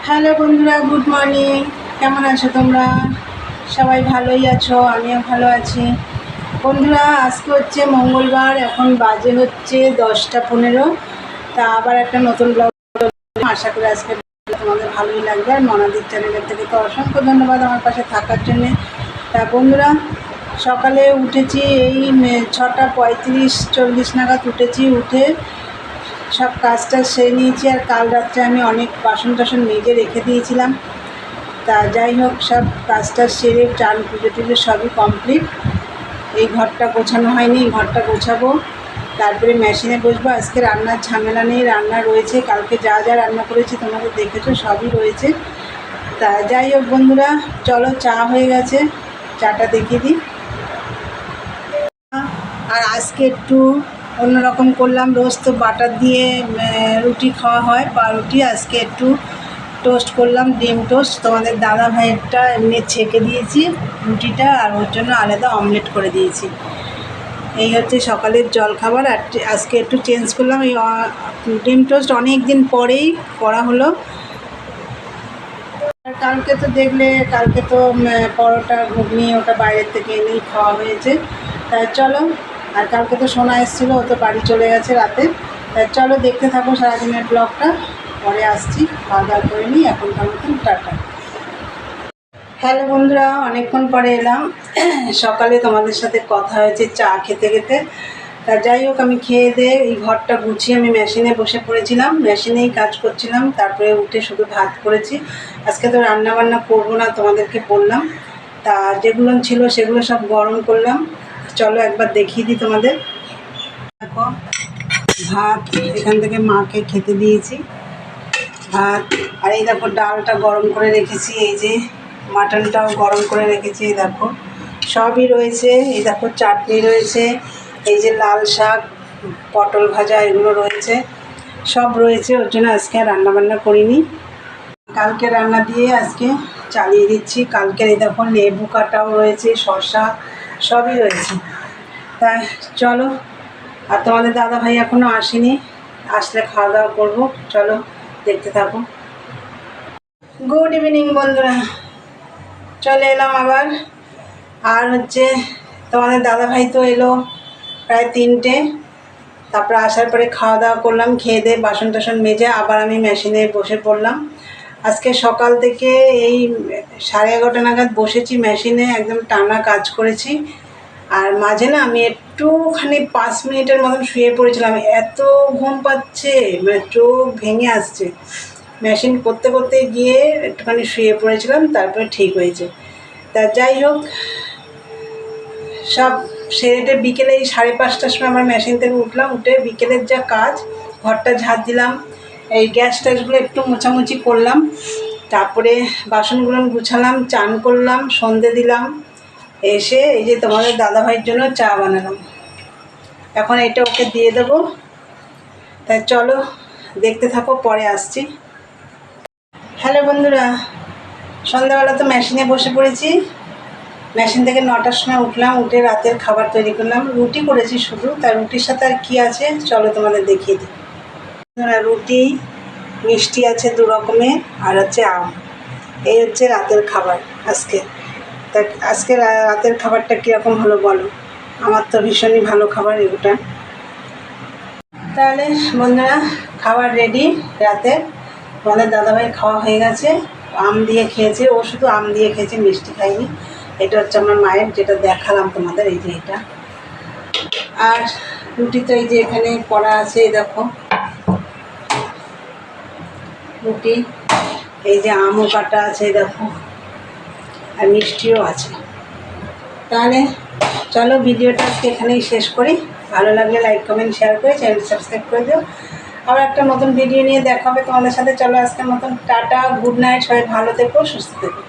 Hello বন্ধুরা, good morning. কেমন আছো তোমরা? সবাই ভালোই আছো, আমিও ভালো আছি। বন্ধুরা, আজকে হচ্ছে মঙ্গলবার, এখন বাজে হচ্ছে 10টা 15। তা আবার একটা নতুন ব্লগ, আশা করি আজকে তোমাদের ভালোই লাগবে। আর মনাদির চ্যানেলের থেকে তো অসংখ্য ধন্যবাদ আমার পাশে থাকার জন্যে। তা বন্ধুরা, সকালে উঠেছি এই 6:35-40 নাগাদ উঠেছি। উঠে সব কাজটা সেরে নিয়েছি। আর কাল রাত্রে আমি অনেক বাসন টাসন মেজে রেখে দিয়েছিলাম। তা যাই হোক, সব কাজটা সেরে চান পুজো টুজো সবই কমপ্লিট। এই ঘরটা গোছানো হয়নি, এই ঘরটা গোছাবো, তারপরে মেশিনে বসবো। আজকে রান্নার ঝামেলা নেই, রান্না রয়েছে। কালকে যা যা রান্না করেছি তোমাদের দেখেছো, সবই রয়েছে। তা যাই হোক বন্ধুরা, চলো, চা হয়ে গেছে, চাটা দেখিয়ে দিই। আর আজকে একটু অন্যরকম করলাম। রোজ তো বাটার দিয়ে রুটি খাওয়া হয়, পাউরুটি। আজকে একটু টোস্ট করলাম, ডিম টোস্ট। তোমাদের দাদা ভাইয়েরটা এমনি ছেঁকে দিয়েছি রুটিটা, আর ওর জন্য আলাদা অমলেট করে দিয়েছি। এই হচ্ছে সকালের জলখাবার। আর আজকে একটু চেঞ্জ করলাম, এই ডিম টোস্ট অনেক দিন পরেই করা হলো। আর কালকে তো দেখলে, কালকে তো পরোটা ঘুগনি ওটা বাইরের থেকে এনেই খাওয়া হয়েছে। তাই চলো, আর কালকে তো সোনা এসেছিলো, ও তো বাড়ি চলে গেছে রাতে। তাই চলো, দেখতে থাকো সারাদিনের ব্লগটা। পরে আসছি, খাওয়া দাওয়া করে নিই। এখনকার মতন টাটা। হ্যালো বন্ধুরা, অনেকক্ষণ পরে এলাম। সকালে তোমাদের সাথে কথা হয়েছে চা খেতে খেতে। তা যাই হোক, আমি খেয়ে দিয়ে এই ঘরটা গুছিয়ে আমি মেশিনে বসে পড়েছিলাম, মেশিনেই কাজ করছিলাম। তারপরে উঠে শুধু ভাত করেছি। আজকে তো রান্না বান্না করবো না, তোমাদেরকে বললাম। তা যেগুলো ছিল সেগুলো সব গরম করলাম। চলো একবার দেখিয়ে দিই তোমাদের। দেখো, ভাত এখান থেকে মাকে খেতে দিয়েছি, ভাত। আর এই দেখো, ডালটা গরম করে রেখেছি। এই যে মাটনটাও গরম করে রেখেছি, এই দেখো সবই রয়েছে। এই দেখো চাটনি রয়েছে, এই যে লাল শাক, পটল ভাজা, এগুলো রয়েছে, সব রয়েছে। ওর জন্য আজকে আর রান্নাবান্না করিনি, কালকে রান্না দিয়ে আজকে চালিয়ে দিচ্ছি। কালকের এই দেখো লেবু কাটাও রয়েছে, শসা সবই রয়েছে। তাই চলো, আর তোমাদের দাদা ভাই এখনও আসেনি, আসলে খাওয়া দাওয়া করবো। চলো দেখতে থাকো। গুড ইভিনিং বন্ধুরা, চলে এলাম আবার। আর হচ্ছে তোমাদের দাদা ভাই তো এলো প্রায় 3টে। তারপরে আসার পরে খাওয়া দাওয়া করলাম, খেয়ে দিয়ে বাসন টাসন মেজে আবার আমি মেশিনে বসে পড়লাম। আজকে সকাল থেকে এই 11:30 নাগাদ বসেছি মেশিনে, একদম টানা কাজ করেছি। আর মাঝে না আমি একটুখানি 5 মিনিটের মতন শুয়ে পড়েছিলাম, এত ঘুম পাচ্ছে, মানে চোখ ভেঙে আসছে। মেশিন করতে করতে গিয়ে একটুখানি শুয়ে পড়েছিলাম, তারপরে ঠিক হয়েছে। তা যাই হোক, সব সেরেটে বিকেলে এই 5:30টার সময় আমার মেশিন থেকে উঠলাম। উঠে বিকেলের যা কাজ, ঘরটা ঝাড় দিলাম, এই গ্যাস ট্যাসগুলো একটু মোছামুছি করলাম, তারপরে বাসনগুলো গুছালাম, চান করলাম, সন্ধে দিলাম। এসে এই যে তোমাদের দাদাভাইয়ের জন্য চা বানালাম, এখন এটা ওকে দিয়ে দেবো। তাই চলো দেখতে থাকো, পরে আসছি। হ্যালো বন্ধুরা, সন্ধ্যাবেলা তো মেশিনে বসে পড়েছি। মেশিন থেকে 9টার সময় উঠলাম, উঠে রাতের খাবার তৈরি করলাম। রুটি করেছি শুধু, তার রুটির সাথে আর কী আছে চলো তোমাদের দেখিয়ে দিই। রুটি, মিষ্টি আছে 2 রকমের, আর হচ্ছে আম। এই হচ্ছে রাতের খাবার আজকে। তা আজকে রাতের খাবারটা কীরকম হলো বলো? আমার তো ভীষণই ভালো খাবার এগুটা। তাহলে বন্ধুরা, খাবার রেডি রাতে। তোমাদের দাদাভাই খাওয়া হয়ে গেছে, আম দিয়ে খেয়েছে। ও শুধু আম দিয়ে খেয়েছে, মিষ্টি খাইনি। এটা হচ্ছে আমার মায়ের, যেটা দেখালাম তোমাদের, এই যে এটা। আর রুটি তো এই যে এখানে করা আছে, এই দেখো রুটি। এই যে আমও কাটা আছে, দেখো, আর মিষ্টিও আছে। তাহলে চলো, ভিডিওটা আজকে এখানেই শেষ করি। ভালো লাগলে লাইক কমেন্ট শেয়ার করে চ্যানেল সাবস্ক্রাইব করে দিও। আবার একটা নতুন ভিডিও নিয়ে দেখা হবে তোমাদের সাথে। চলো আজকের মতন টাটা, গুড নাইট, সবাই ভালো থেকো, সুস্থ থেকো।